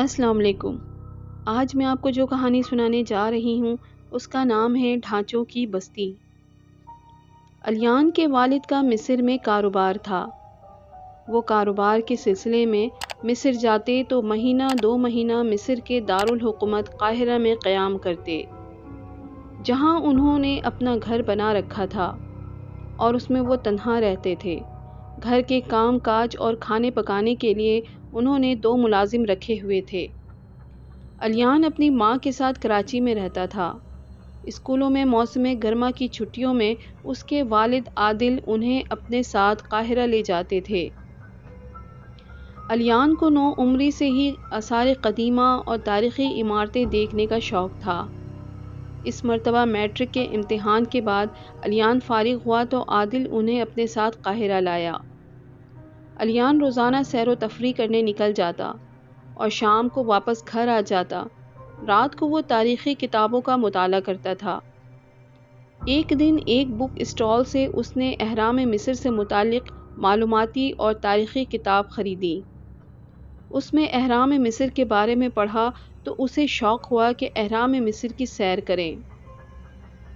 السلام علیکم۔ آج میں آپ کو جو کہانی سنانے جا رہی ہوں اس کا نام ہے ڈھانچوں کی بستی۔ علیان کے والد کا مصر میں کاروبار تھا۔ وہ کاروبار کے سلسلے میں مصر جاتے تو مہینہ دو مہینہ مصر کے دارالحکومت قاہرہ میں قیام کرتے، جہاں انہوں نے اپنا گھر بنا رکھا تھا اور اس میں وہ تنہا رہتے تھے۔ گھر کے کام کاج اور کھانے پکانے کے لیے انہوں نے 2 ملازم رکھے ہوئے تھے۔ علیان اپنی ماں کے ساتھ کراچی میں رہتا تھا۔ اسکولوں میں موسم گرما کی چھٹیوں میں اس کے والد عادل انہیں اپنے ساتھ قاہرہ لے جاتے تھے۔ علیان کو 9 عمری سے ہی آثار قدیمہ اور تاریخی عمارتیں دیکھنے کا شوق تھا۔ اس مرتبہ میٹرک کے امتحان کے بعد علیان فارغ ہوا تو عادل انہیں اپنے ساتھ قاہرہ لایا۔ علیان روزانہ سیر و تفریح کرنے نکل جاتا اور شام کو واپس گھر آ جاتا۔ رات کو وہ تاریخی کتابوں کا مطالعہ کرتا تھا۔ ایک دن ایک بک اسٹال سے اس نے اہرام مصر سے متعلق معلوماتی اور تاریخی کتاب خریدی۔ اس میں اہرام مصر کے بارے میں پڑھا تو اسے شوق ہوا کہ اہرام مصر کی سیر کریں۔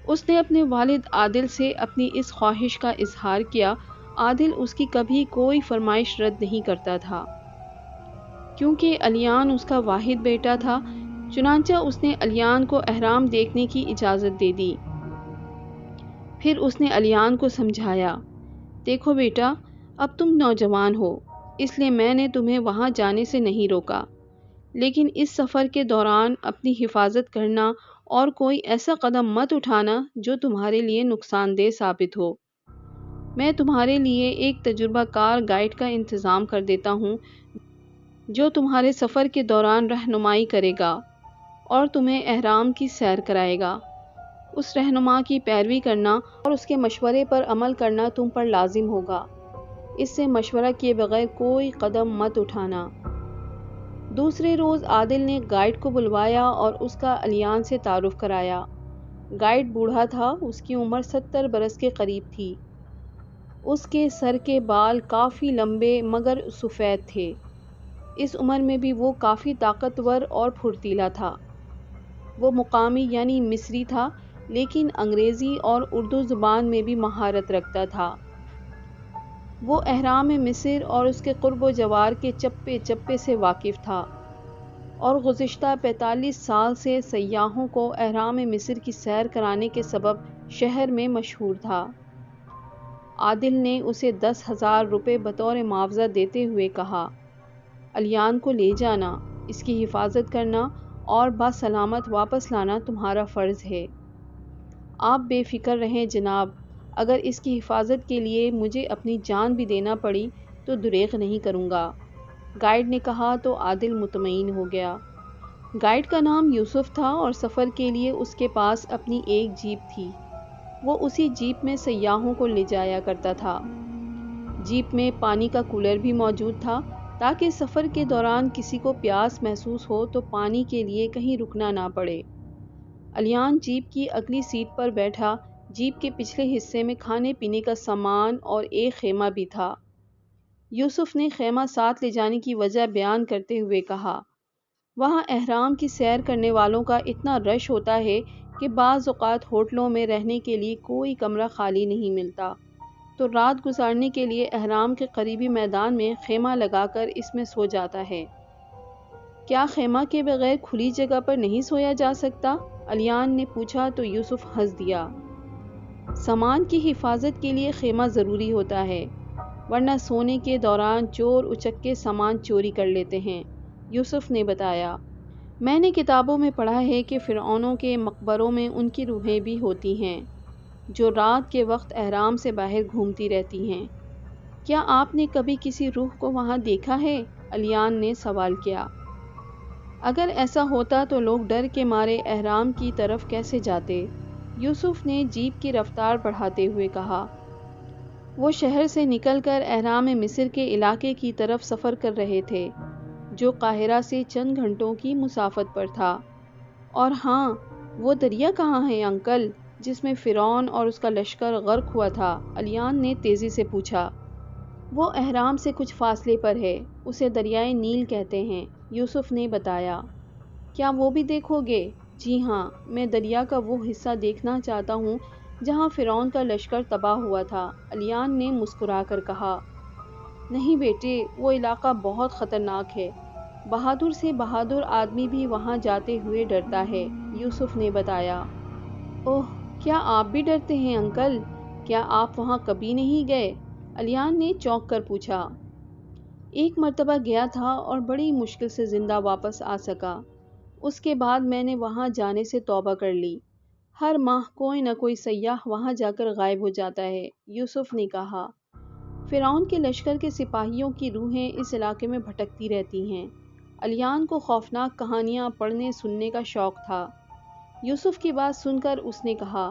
اس نے اپنے والد عادل سے اپنی اس خواہش کا اظہار کیا۔ عادل اس کی کبھی کوئی فرمائش رد نہیں کرتا تھا، کیونکہ علیان اس کا واحد بیٹا تھا۔ چنانچہ اس نے علیان کو اہرام دیکھنے کی اجازت دے دی۔ پھر اس نے علیان کو سمجھایا، دیکھو بیٹا، اب تم نوجوان ہو، اس لیے میں نے تمہیں وہاں جانے سے نہیں روکا، لیکن اس سفر کے دوران اپنی حفاظت کرنا اور کوئی ایسا قدم مت اٹھانا جو تمہارے لیے نقصان دہ ثابت ہو۔ میں تمہارے لیے ایک تجربہ کار گائیڈ کا انتظام کر دیتا ہوں جو تمہارے سفر کے دوران رہنمائی کرے گا اور تمہیں اہرام کی سیر کرائے گا۔ اس رہنما کی پیروی کرنا اور اس کے مشورے پر عمل کرنا تم پر لازم ہوگا۔ اس سے مشورہ کیے بغیر کوئی قدم مت اٹھانا۔ دوسرے روز عادل نے گائیڈ کو بلوایا اور اس کا علیان سے تعارف کرایا۔ گائیڈ بوڑھا تھا، اس کی عمر 70 برس کے قریب تھی۔ اس کے سر کے بال کافی لمبے مگر سفید تھے۔ اس عمر میں بھی وہ کافی طاقتور اور پھرتیلا تھا۔ وہ مقامی یعنی مصری تھا، لیکن انگریزی اور اردو زبان میں بھی مہارت رکھتا تھا۔ وہ اہرام مصر اور اس کے قرب و جوار کے چپے چپے سے واقف تھا اور گزشتہ 45 سال سے سیاحوں کو اہرام مصر کی سیر کرانے کے سبب شہر میں مشہور تھا۔ عادل نے اسے 10,000 روپے بطور معاوضہ دیتے ہوئے کہا، علیان کو لے جانا، اس کی حفاظت کرنا اور بسلامت واپس لانا تمہارا فرض ہے۔ آپ بے فکر رہیں جناب، اگر اس کی حفاظت کے لیے مجھے اپنی جان بھی دینا پڑی تو دریغ نہیں کروں گا۔ گائیڈ نے کہا تو عادل مطمئن ہو گیا۔ گائیڈ کا نام یوسف تھا اور سفر کے لیے اس کے پاس اپنی ایک جیپ تھی۔ وہ اسی جیپ میں سیاحوں کو لے جایا کرتا تھا۔ جیپ میں پانی کا کولر بھی موجود تھا تاکہ سفر کے دوران کسی کو پیاس محسوس ہو تو پانی کے لیے کہیں رکنا نہ پڑے۔ علیان جیپ کی اگلی سیٹ پر بیٹھا۔ جیپ کے پچھلے حصے میں کھانے پینے کا سامان اور ایک خیمہ بھی تھا۔ یوسف نے خیمہ ساتھ لے جانے کی وجہ بیان کرتے ہوئے کہا، وہاں اہرام کی سیر کرنے والوں کا اتنا رش ہوتا ہے کہ بعض اوقات ہوٹلوں میں رہنے کے لیے کوئی کمرہ خالی نہیں ملتا، تو رات گزارنے کے لیے اہرام کے قریبی میدان میں خیمہ لگا کر اس میں سو جاتا ہے۔ کیا خیمہ کے بغیر کھلی جگہ پر نہیں سویا جا سکتا؟ علیان نے پوچھا تو یوسف ہنس دیا۔ سامان کی حفاظت کے لیے خیمہ ضروری ہوتا ہے، ورنہ سونے کے دوران چور اچکے سامان چوری کر لیتے ہیں، یوسف نے بتایا۔ میں نے کتابوں میں پڑھا ہے کہ فرعونوں کے مقبروں میں ان کی روحیں بھی ہوتی ہیں جو رات کے وقت اہرام سے باہر گھومتی رہتی ہیں۔ کیا آپ نے کبھی کسی روح کو وہاں دیکھا ہے؟ علیان نے سوال کیا۔ اگر ایسا ہوتا تو لوگ ڈر کے مارے اہرام کی طرف کیسے جاتے؟ یوسف نے جیپ کی رفتار بڑھاتے ہوئے کہا۔ وہ شہر سے نکل کر اہرام مصر کے علاقے کی طرف سفر کر رہے تھے جو قاہرہ سے چند گھنٹوں کی مسافت پر تھا۔ اور ہاں، وہ دریا کہاں ہے انکل جس میں فرعون اور اس کا لشکر غرق ہوا تھا؟ علیان نے تیزی سے پوچھا۔ وہ اہرام سے کچھ فاصلے پر ہے، اسے دریائے نیل کہتے ہیں، یوسف نے بتایا۔ کیا وہ بھی دیکھو گے؟ جی ہاں، میں دریا کا وہ حصہ دیکھنا چاہتا ہوں جہاں فرعون کا لشکر تباہ ہوا تھا، علیان نے مسکرا کر کہا۔ نہیں بیٹے، وہ علاقہ بہت خطرناک ہے، بہادر سے بہادر آدمی بھی وہاں جاتے ہوئے ڈرتا ہے، یوسف نے بتایا۔ اوہ، کیا آپ بھی ڈرتے ہیں انکل؟ کیا آپ وہاں کبھی نہیں گئے؟ علیان نے چونک کر پوچھا۔ ایک مرتبہ گیا تھا اور بڑی مشکل سے زندہ واپس آ سکا۔ اس کے بعد میں نے وہاں جانے سے توبہ کر لی۔ ہر ماہ کوئی نہ کوئی سیاح وہاں جا کر غائب ہو جاتا ہے، یوسف نے کہا۔ فرعون کے لشکر کے سپاہیوں کی روحیں اس علاقے میں بھٹکتی رہتی ہیں۔ علیان کو خوفناک کہانیاں پڑھنے سننے کا شوق تھا۔ یوسف کی بات سن کر اس نے کہا،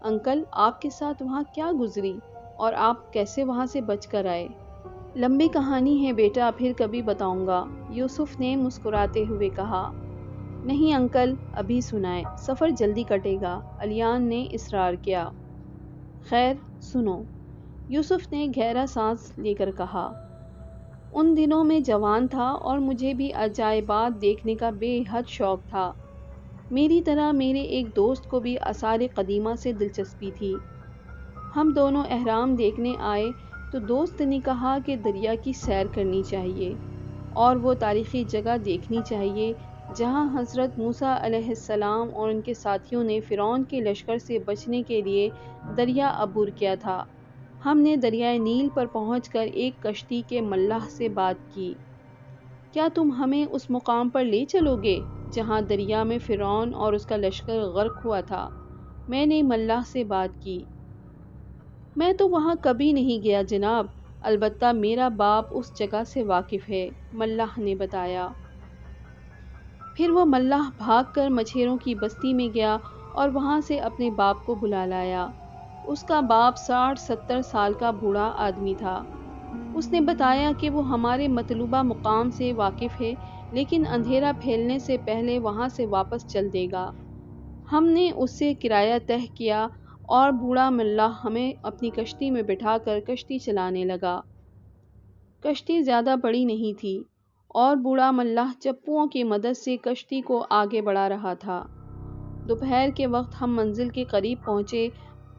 انکل آپ کے ساتھ وہاں کیا گزری اور آپ کیسے وہاں سے بچ کر آئے؟ لمبی کہانی ہے بیٹا، پھر کبھی بتاؤں گا، یوسف نے مسکراتے ہوئے کہا۔ نہیں انکل، ابھی سنائیں، سفر جلدی کٹے گا، علیان نے اصرار کیا۔ خیر سنو، یوسف نے گہرا سانس لے کر کہا۔ ان دنوں میں جوان تھا اور مجھے بھی عجائبات دیکھنے کا بے حد شوق تھا۔ میری طرح میرے ایک دوست کو بھی آثار قدیمہ سے دلچسپی تھی۔ ہم دونوں اہرام دیکھنے آئے تو دوست نے کہا کہ دریا کی سیر کرنی چاہیے اور وہ تاریخی جگہ دیکھنی چاہیے جہاں حضرت موسیٰ علیہ السلام اور ان کے ساتھیوں نے فرعون کے لشکر سے بچنے کے لیے دریا عبور کیا تھا۔ ہم نے دریائے نیل پر پہنچ کر ایک کشتی کے ملاح سے بات کی۔ کیا تم ہمیں اس مقام پر لے چلو گے جہاں دریا میں فرعون اور اس کا لشکر غرق ہوا تھا؟ میں نے ملاح سے بات کی۔ میں تو وہاں کبھی نہیں گیا جناب، البتہ میرا باپ اس جگہ سے واقف ہے، ملاح نے بتایا۔ پھر وہ ملاح بھاگ کر مچھیروں کی بستی میں گیا اور وہاں سے اپنے باپ کو بلا لایا۔ اس کا باپ 60-70 سال کا بوڑھا آدمی تھا۔ اس نے بتایا کہ وہ ہمارے مطلوبہ مقام سے واقف ہے لیکن اندھیرا پھیلنے سے پہلے وہاں سے واپس چل دے گا۔ ہم نے اس سے کرایہ طے کیا اور بوڑھا ملاح ہمیں اپنی کشتی میں بٹھا کر کشتی چلانے لگا۔ کشتی زیادہ بڑی نہیں تھی اور بوڑھا ملاح چپوؤں کی مدد سے کشتی کو آگے بڑھا رہا تھا۔ دوپہر کے وقت ہم منزل کے قریب پہنچے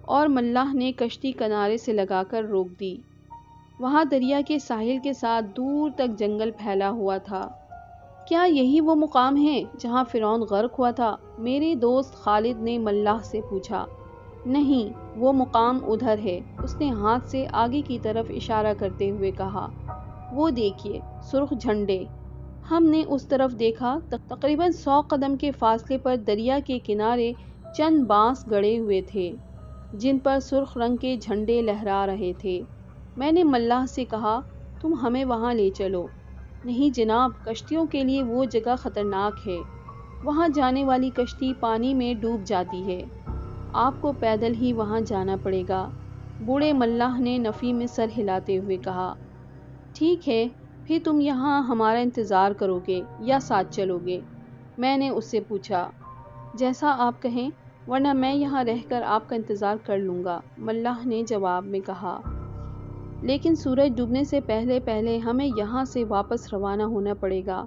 اور ملاح نے کشتی کنارے سے لگا کر روک دی۔ وہاں دریا کے ساحل کے ساتھ دور تک جنگل پھیلا ہوا تھا۔ کیا یہی وہ مقام ہے جہاں فرعون غرق ہوا تھا؟ میرے دوست خالد نے ملاح سے پوچھا۔ نہیں، وہ مقام ادھر ہے، اس نے ہاتھ سے آگے کی طرف اشارہ کرتے ہوئے کہا۔ وہ دیکھیے، سرخ جھنڈے۔ ہم نے اس طرف دیکھا، تقریباً 100 قدم کے فاصلے پر دریا کے کنارے چند بانس گڑے ہوئے تھے جن پر سرخ رنگ کے جھنڈے لہرا رہے تھے۔ میں نے ملاح سے کہا، تم ہمیں وہاں لے چلو۔ نہیں جناب، کشتیوں کے لیے وہ جگہ خطرناک ہے، وہاں جانے والی کشتی پانی میں ڈوب جاتی ہے، آپ کو پیدل ہی وہاں جانا پڑے گا، بوڑھے ملاح نے نفی میں سر ہلاتے ہوئے کہا۔ ٹھیک ہے، پھر تم یہاں ہمارا انتظار کرو گے یا ساتھ چلو گے؟ میں نے اس سے پوچھا۔ جیسا آپ کہیں، ورنہ میں یہاں رہ کر آپ کا انتظار کر لوں گا، ملاح نے جواب میں کہا۔ لیکن سورج ڈوبنے سے پہلے ہمیں یہاں سے واپس روانہ ہونا پڑے گا۔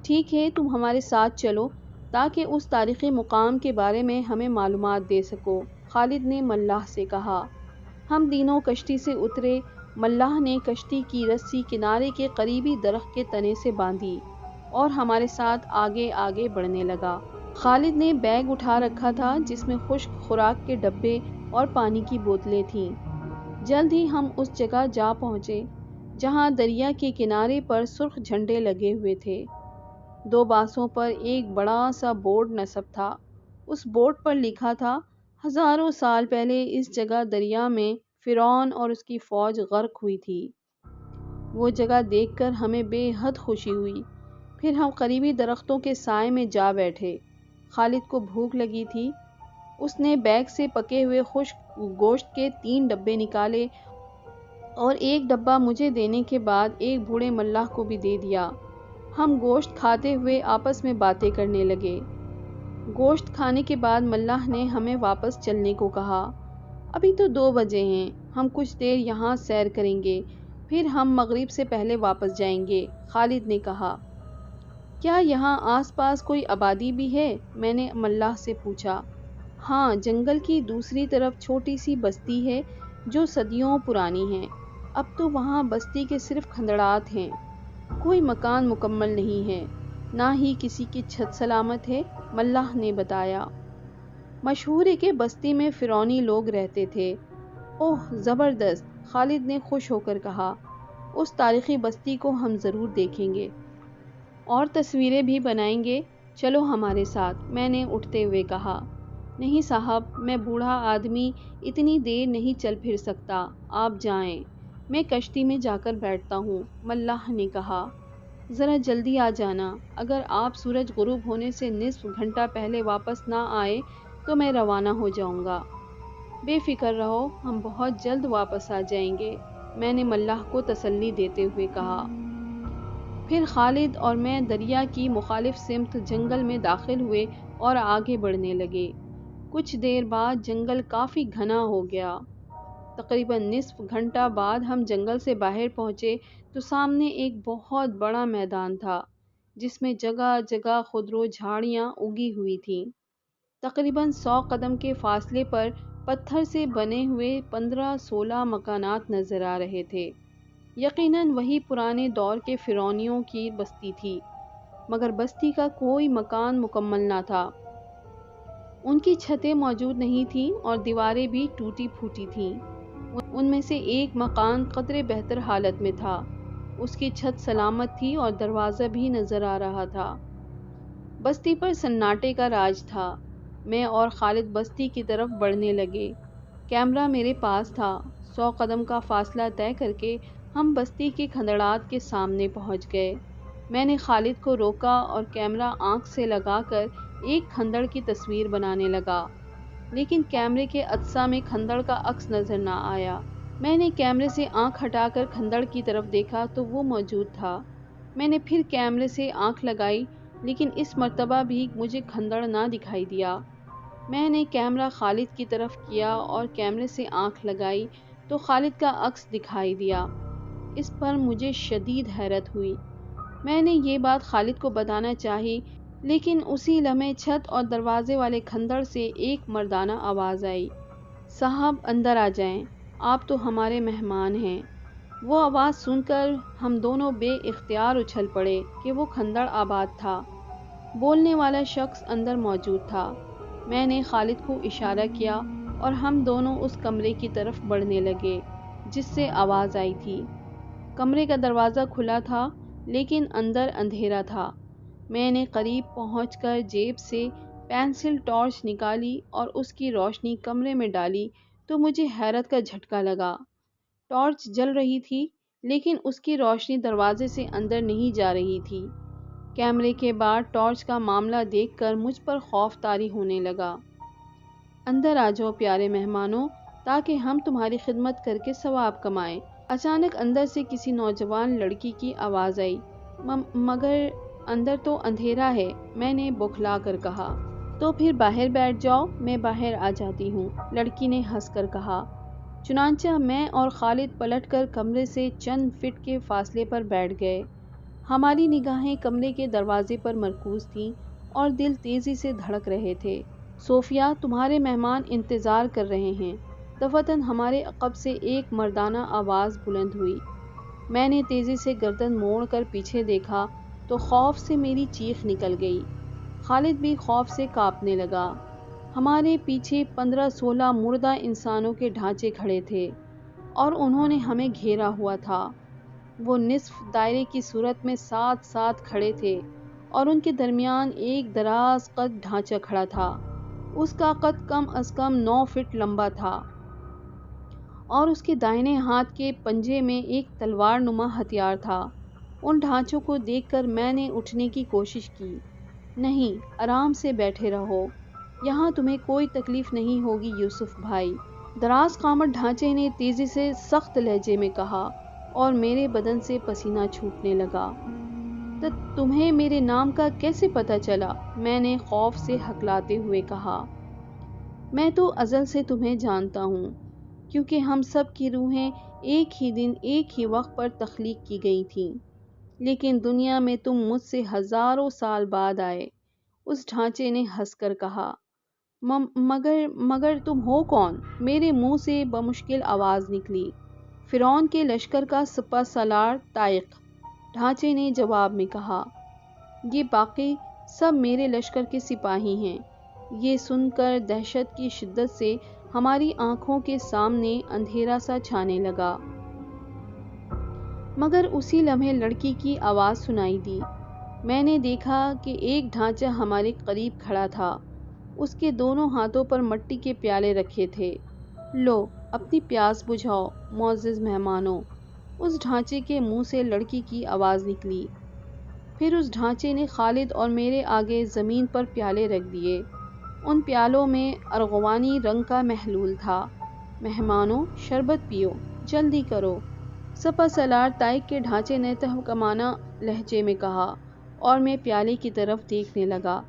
ٹھیک ہے، تم ہمارے ساتھ چلو تاکہ اس تاریخی مقام کے بارے میں ہمیں معلومات دے سکو، خالد نے ملاح سے کہا۔ ہم تینوں کشتی سے اترے، ملاح نے کشتی کی رسی کنارے کے قریبی درخت کے تنے سے باندھی اور ہمارے ساتھ آگے آگے بڑھنے لگا۔ خالد نے بیگ اٹھا رکھا تھا جس میں خشک خوراک کے ڈبے اور پانی کی بوتلیں تھیں۔ جلد ہی ہم اس جگہ جا پہنچے جہاں دریا کے کنارے پر سرخ جھنڈے لگے ہوئے تھے۔ 2 بانسوں پر ایک بڑا سا بورڈ نصب تھا۔ اس بورڈ پر لکھا تھا، ہزاروں سال پہلے اس جگہ دریا میں فرعون اور اس کی فوج غرق ہوئی تھی۔ وہ جگہ دیکھ کر ہمیں بے حد خوشی ہوئی۔ پھر ہم قریبی درختوں کے سائے میں جا بیٹھے۔ خالد کو بھوک لگی تھی۔ اس نے بیگ سے پکے ہوئے خشک گوشت کے 3 ڈبے نکالے اور ایک ڈبہ مجھے دینے کے بعد ایک بوڑھے ملاح کو بھی دے دیا۔ ہم گوشت کھاتے ہوئے آپس میں باتیں کرنے لگے۔ گوشت کھانے کے بعد ملاح نے ہمیں واپس چلنے کو کہا۔ ابھی تو 2 بجے ہیں، ہم کچھ دیر یہاں سیر کریں گے، پھر ہم مغرب سے پہلے واپس جائیں گے، خالد نے کہا۔ کیا یہاں آس پاس کوئی آبادی بھی ہے؟ میں نے ملاح سے پوچھا۔ ہاں، جنگل کی دوسری طرف چھوٹی سی بستی ہے جو صدیوں پرانی ہے۔ اب تو وہاں بستی کے صرف کھندرات ہیں، کوئی مکان مکمل نہیں ہے، نہ ہی کسی کی چھت سلامت ہے، ملاح نے بتایا۔ مشہور ہے کہ بستی میں فرعونی لوگ رہتے تھے۔ اوہ زبردست، خالد نے خوش ہو کر کہا۔ اس تاریخی بستی کو ہم ضرور دیکھیں گے اور تصویریں بھی بنائیں گے، چلو ہمارے ساتھ، میں نے اٹھتے ہوئے کہا۔ نہیں صاحب، میں بوڑھا آدمی اتنی دیر نہیں چل پھر سکتا، آپ جائیں، میں کشتی میں جا کر بیٹھتا ہوں، ملاح نے کہا۔ ذرا جلدی آ جانا، اگر آپ سورج غروب ہونے سے نصف گھنٹہ پہلے واپس نہ آئے تو میں روانہ ہو جاؤں گا۔ بے فکر رہو، ہم بہت جلد واپس آ جائیں گے، میں نے ملاح کو تسلی دیتے ہوئے کہا۔ پھر خالد اور میں دریا کی مخالف سمت جنگل میں داخل ہوئے اور آگے بڑھنے لگے۔ کچھ دیر بعد جنگل کافی گھنا ہو گیا۔ تقریباً نصف گھنٹہ بعد ہم جنگل سے باہر پہنچے تو سامنے ایک بہت بڑا میدان تھا جس میں جگہ جگہ خودرو جھاڑیاں اگی ہوئی تھیں۔ تقریباً 100 قدم کے فاصلے پر پتھر سے بنے ہوئے 15-16 مکانات نظر آ رہے تھے۔ یقیناً وہی پرانے دور کے فرعونیوں کی بستی تھی، مگر بستی کا کوئی مکان مکمل نہ تھا۔ ان کی چھتیں موجود نہیں تھیں اور دیواریں بھی ٹوٹی پھوٹی تھیں۔ ان میں سے ایک مکان قدرے بہتر حالت میں تھا، اس کی چھت سلامت تھی اور دروازہ بھی نظر آ رہا تھا۔ بستی پر سناٹے کا راج تھا۔ میں اور خالد بستی کی طرف بڑھنے لگے، کیمرہ میرے پاس تھا۔ 100 قدم کا فاصلہ طے کر کے ہم بستی کے کھندرات کے سامنے پہنچ گئے۔ میں نے خالد کو روکا اور کیمرہ آنکھ سے لگا کر ایک کھندر کی تصویر بنانے لگا، لیکن کیمرے کے عدسہ میں کھندر کا عکس نظر نہ آیا۔ میں نے کیمرے سے آنکھ ہٹا کر کھندر کی طرف دیکھا تو وہ موجود تھا۔ میں نے پھر کیمرے سے آنکھ لگائی، لیکن اس مرتبہ بھی مجھے کھندر نہ دکھائی دیا۔ میں نے کیمرہ خالد کی طرف کیا اور کیمرے سے آنکھ لگائی تو خالد کا عکس دکھائی دیا۔ اس پر مجھے شدید حیرت ہوئی۔ میں نے یہ بات خالد کو بتانا چاہی، لیکن اسی لمحے چھت اور دروازے والے کھندر سے ایک مردانہ آواز آئی، صاحب اندر آ جائیں، آپ تو ہمارے مہمان ہیں۔ وہ آواز سن کر ہم دونوں بے اختیار اچھل پڑے کہ وہ کھندر آباد تھا۔ بولنے والا شخص اندر موجود تھا۔ میں نے خالد کو اشارہ کیا اور ہم دونوں اس کمرے کی طرف بڑھنے لگے جس سے آواز آئی تھی۔ کمرے کا دروازہ کھلا تھا لیکن اندر اندھیرا تھا۔ میں نے قریب پہنچ کر جیب سے پینسل ٹارچ نکالی اور اس کی روشنی کمرے میں ڈالی تو مجھے حیرت کا جھٹکا لگا۔ ٹارچ جل رہی تھی لیکن اس کی روشنی دروازے سے اندر نہیں جا رہی تھی۔ کیمرے کے بعد ٹارچ کا معاملہ دیکھ کر مجھ پر خوف طاری ہونے لگا۔ اندر آ جاؤ پیارے مہمانوں، تاکہ ہم تمہاری خدمت کر کے ثواب کمائیں۔ اچانک اندر سے کسی نوجوان لڑکی کی آواز آئی۔ مگر اندر تو اندھیرا ہے، میں نے بوکھلا کر کہا۔ تو پھر باہر بیٹھ جاؤ، میں باہر آ جاتی ہوں، لڑکی نے ہنس کر کہا۔ چنانچہ میں اور خالد پلٹ کر کمرے سے چند فٹ کے فاصلے پر بیٹھ گئے۔ ہماری نگاہیں کمرے کے دروازے پر مرکوز تھیں اور دل تیزی سے دھڑک رہے تھے۔ صوفیہ، تمہارے مہمان انتظار کر رہے ہیں، دفعتاً ہمارے عقب سے ایک مردانہ آواز بلند ہوئی۔ میں نے تیزی سے گردن موڑ کر پیچھے دیکھا تو خوف سے میری چیخ نکل گئی۔ خالد بھی خوف سے کانپنے لگا۔ ہمارے پیچھے 15-16 مردہ انسانوں کے ڈھانچے کھڑے تھے اور انہوں نے ہمیں گھیرا ہوا تھا۔ وہ نصف دائرے کی صورت میں ساتھ ساتھ کھڑے تھے اور ان کے درمیان ایک دراز قد ڈھانچہ کھڑا تھا۔ اس کا قد کم از کم 9 فٹ لمبا تھا اور اس کے دائیں ہاتھ کے پنجے میں ایک تلوار نما ہتھیار تھا۔ ان ڈھانچوں کو دیکھ کر میں نے اٹھنے کی کوشش کی۔ نہیں، آرام سے بیٹھے رہو، یہاں تمہیں کوئی تکلیف نہیں ہوگی یوسف بھائی، دراز قامت ڈھانچے نے تیزی سے سخت لہجے میں کہا اور میرے بدن سے پسینہ چھوٹنے لگا۔ تمہیں میرے نام کا کیسے پتہ چلا؟ میں نے خوف سے ہکلاتے ہوئے کہا۔ میں تو ازل سے تمہیں جانتا ہوں، کیونکہ ہم سب کی روحیں ایک ہی دن ایک ہی وقت پر تخلیق کی گئی تھیں، لیکن دنیا میں تم مجھ سے ہزاروں سال بعد آئے۔ اس ڈھانچے نے ہنس کر کہا، مگر تم ہو کون؟ میرے منہ سے بمشکل آواز نکلی، فرعون کے لشکر کا سپہ سالار طائق۔ ڈھانچے نے جواب میں کہا، یہ باقی سب میرے لشکر کے سپاہی ہیں۔ یہ سن کر دہشت کی شدت سے ہماری آنکھوں کے سامنے اندھیرا سا چھانے لگا، مگر اسی لمحے لڑکی کی آواز سنائی دی۔ میں نے دیکھا کہ ایک ڈھانچہ ہمارے قریب کھڑا تھا، اس کے دونوں ہاتھوں پر مٹی کے پیالے رکھے تھے۔ لو، اپنی پیاس بجھاؤ معزز مہمانوں، اس ڈھانچے کے منہ سے لڑکی کی آواز نکلی۔ پھر اس ڈھانچے نے خالد اور میرے آگے زمین پر پیالے رکھ دیے۔ ان پیالوں میں ارغوانی رنگ کا محلول تھا۔ مہمانوں، شربت پیو، جلدی کرو، سپہ سالار طائق کے ڈھانچے نے تحکمانہ لہجے میں کہا، اور میں پیالے کی طرف دیکھنے لگا۔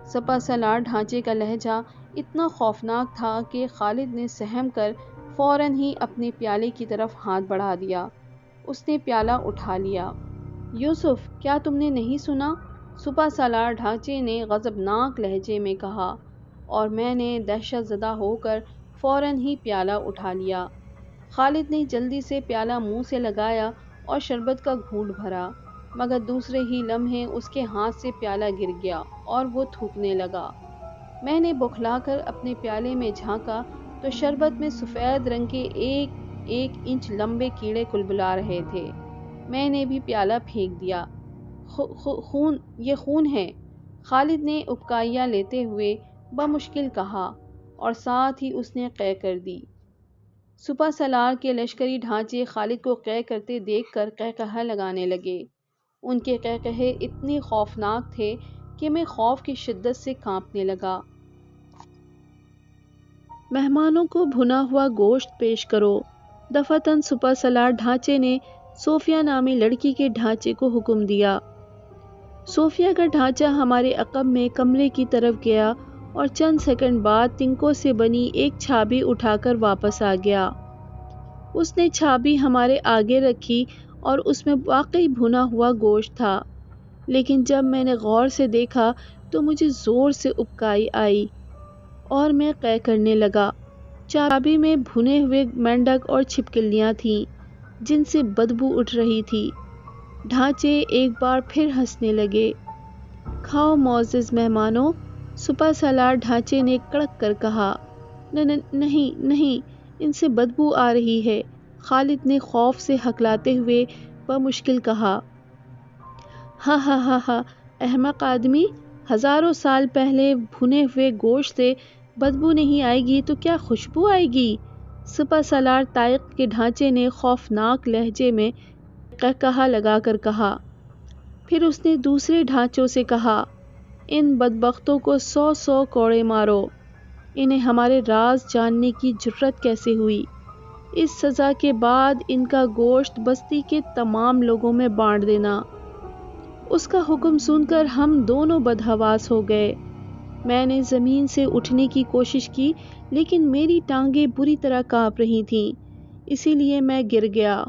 سپہ سالار ڈھانچے کا لہجہ اتنا خوفناک تھا کہ خالد نے سہم کر فوراً ہی اپنے پیالے کی طرف ہاتھ بڑھا دیا۔ اس نے پیالہ اٹھا لیا۔ یوسف، کیا تم نے نہیں سنا؟ سپہ سالار ڈھانچے نے غضبناک لہجے میں کہا، اور میں نے دہشت زدہ ہو کر فوراً ہی پیالہ اٹھا لیا۔ خالد نے جلدی سے پیالہ منہ سے لگایا اور شربت کا گھونٹ بھرا، مگر دوسرے ہی لمحے اس کے ہاتھ سے پیالہ گر گیا اور وہ تھوکنے لگا۔ میں نے بوکھلا کر اپنے پیالے میں جھانکا تو شربت میں سفید رنگ کے 1 انچ لمبے کیڑے کلبلا رہے تھے۔ میں نے بھی پیالہ پھینک دیا۔ خون، یہ خون ہے، خالد نے ابکائیاں لیتے ہوئے بمشکل کہا، اور ساتھ ہی اس نے قے کر دی۔ سپہ سالار کے لشکری ڈھانچے خالد کو قے کرتے دیکھ کر قہقہہ لگانے لگے۔ ان کے قہقہے اتنے خوفناک تھے کہ میں خوف کی شدت سے کانپنے لگا۔ مہمانوں کو بھنا ہوا گوشت پیش کرو، دفعتاً سپہ سالار ڈھانچے نے صوفیہ نامی لڑکی کے ڈھانچے کو حکم دیا۔ صوفیہ کا ڈھانچہ ہمارے عقب میں کمرے کی طرف گیا اور چند سیکنڈ بعد تنکوں سے بنی ایک چھابی اٹھا کر واپس آ گیا۔ اس نے چھابی ہمارے آگے رکھی اور اس میں واقعی بھنا ہوا گوشت تھا، لیکن جب میں نے غور سے دیکھا تو مجھے زور سے ابکائی آئی اور میں قے کرنے لگا۔ چھابی میں بھنے ہوئے مینڈک اور چھپکلیاں تھیں جن سے بدبو اٹھ رہی تھی۔ ڈھانچے ایک بار پھر ہنسنے لگے۔ کھاؤ معزز مہمانوں، سپہ سالار ڈھانچے نے کڑک کر کہا۔ نہیں، ان سے بدبو آ رہی ہے، خالد نے خوف سے ہکلاتے ہوئے بمشکل کہا۔ ہا ہا ہا ہا، احمق آدمی، ہزاروں سال پہلے بھنے ہوئے گوشت سے بدبو نہیں آئے گی تو کیا خوشبو آئے گی؟ سپہ سالار طائق کے ڈھانچے نے خوفناک لہجے میں قہقہہ لگا کر کہا۔ پھر اس نے دوسرے ڈھانچوں سے کہا، ان بدبختوں کو 100 کوڑے مارو، انہیں ہمارے راز جاننے کی جرت کیسے ہوئی؟ اس سزا کے بعد ان کا گوشت بستی کے تمام لوگوں میں بانٹ دینا۔ اس کا حکم سن کر ہم دونوں بدحواس ہو گئے۔ میں نے زمین سے اٹھنے کی کوشش کی، لیکن میری ٹانگیں بری طرح کانپ رہی تھیں، اسی لیے میں گر گیا۔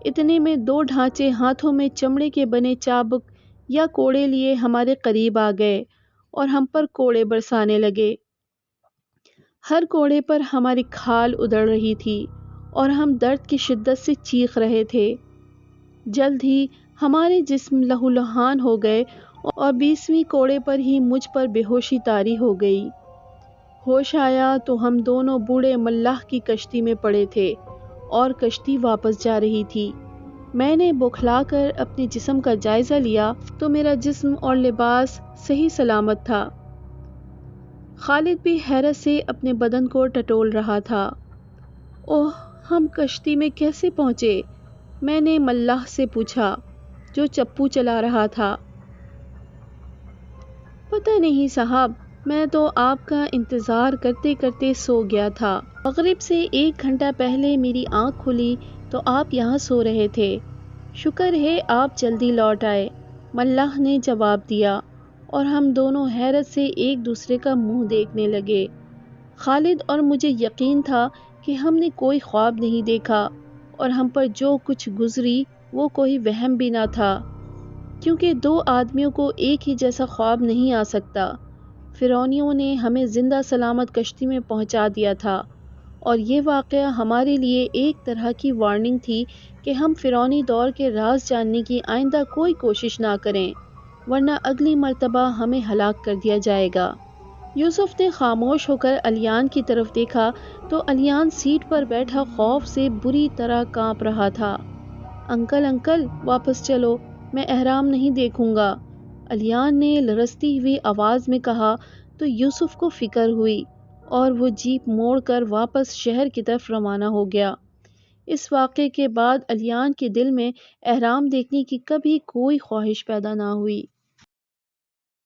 اتنے میں 2 ڈھانچے ہاتھوں میں چمڑے کے بنے چابک یا کوڑے لیے ہمارے قریب آ گئے اور ہم پر کوڑے برسانے لگے۔ ہر کوڑے پر ہماری کھال ادڑ رہی تھی اور ہم درد کی شدت سے چیخ رہے تھے۔ جلد ہی ہمارے جسم لہولہان ہو گئے اور 20ویں کوڑے پر ہی مجھ پر بے ہوشی طاری ہو گئی۔ ہوش آیا تو ہم دونوں بوڑھے ملاح کی کشتی میں پڑے تھے اور کشتی واپس جا رہی تھی۔ میں نے بوکھلا کر اپنے جسم کا جائزہ لیا تو میرا جسم اور لباس صحیح سلامت تھا۔ خالد بھی حیرت سے اپنے بدن کو ٹٹول رہا تھا۔ اوہ، ہم کشتی میں کیسے پہنچے؟ میں نے ملاح سے پوچھا جو چپو چلا رہا تھا۔ پتہ نہیں صاحب، میں تو آپ کا انتظار کرتے کرتے سو گیا تھا۔ مغرب سے 1 گھنٹہ پہلے میری آنکھ کھلی تو آپ یہاں سو رہے تھے۔ شکر ہے آپ جلدی لوٹ آئے، ملاح نے جواب دیا، اور ہم دونوں حیرت سے ایک دوسرے کا منہ دیکھنے لگے۔ خالد اور مجھے یقین تھا کہ ہم نے کوئی خواب نہیں دیکھا اور ہم پر جو کچھ گزری وہ کوئی وہم بھی نہ تھا، کیونکہ دو آدمیوں کو ایک ہی جیسا خواب نہیں آ سکتا۔ فرعونیوں نے ہمیں زندہ سلامت کشتی میں پہنچا دیا تھا، اور یہ واقعہ ہمارے لیے ایک طرح کی وارننگ تھی کہ ہم فرعونی دور کے راز جاننے کی آئندہ کوئی کوشش نہ کریں، ورنہ اگلی مرتبہ ہمیں ہلاک کر دیا جائے گا۔ یوسف نے خاموش ہو کر الیان کی طرف دیکھا تو الیان سیٹ پر بیٹھا خوف سے بری طرح کانپ رہا تھا۔ انکل انکل واپس چلو، میں احرام نہیں دیکھوں گا، الیان نے لرزتی ہوئی آواز میں کہا تو یوسف کو فکر ہوئی اور وہ جیپ موڑ کر واپس شہر کی طرف روانہ ہو گیا۔ اس واقعے کے بعد الیان کے دل میں احرام دیکھنے کی کبھی کوئی خواہش پیدا نہ ہوئی۔